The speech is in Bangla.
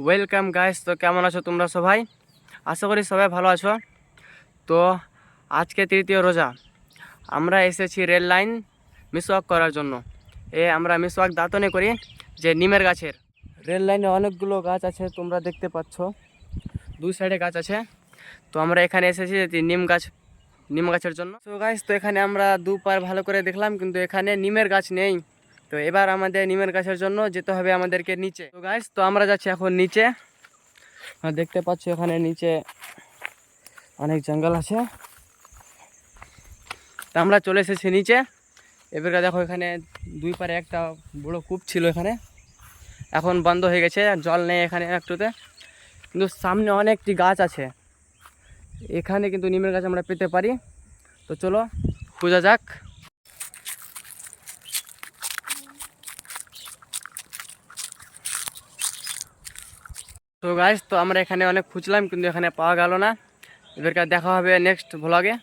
Welcome guys. তো কেমন আছো তোমরা সবাই? আশা করি সবাই ভালো আছো। তো আজকে তৃতীয় রোজা, আমরা এসেছি রেল লাইন মিসওয়াক করার জন্য। আমরা মিসওয়াক দাঁতনে করি যে নিমের গাছের। রেল লাইনে অনেকগুলো গাছ আছে, তোমরা দেখতে পাচ্ছ দুই সাইডে গাছ আছে। তো আমরা এখানে এসেছি যে নিম গাছের জন্য। তো গাইস, তো এখানে আমরা দুপার ভালো করে দেখলাম, কিন্তু এখানে নিমের গাছ নেই। তো এবার আমাদের নিমের গাছের জন্য যেতে হবে আমাদেরকে নিচে। তো গাইস, তো আমরা যাচ্ছি এখন নিচে। দেখতে পাচ্ছ এখানে নিচে অনেক জঙ্গল আছে। তো আমরা চলে এসেছি নিচে। এবার দেখো এখানে দুই পারে একটা বড় কূপ ছিল, এখানে এখন বন্ধ হয়ে গেছে, জল নেই এখানে একটুতে। কিন্তু সামনে অনেকটি গাছ আছে, এখানে কিন্তু নিমের গাছ আমরা পেতে পারি। তো চলো খোঁজা যাক। তো গাইস, তো আমরা এখানে অনেক খুঁজলাম, কিন্তু এখানে পাওয়া গেল না। এবারকার দেখা হবে নেক্সট ভ্লগে।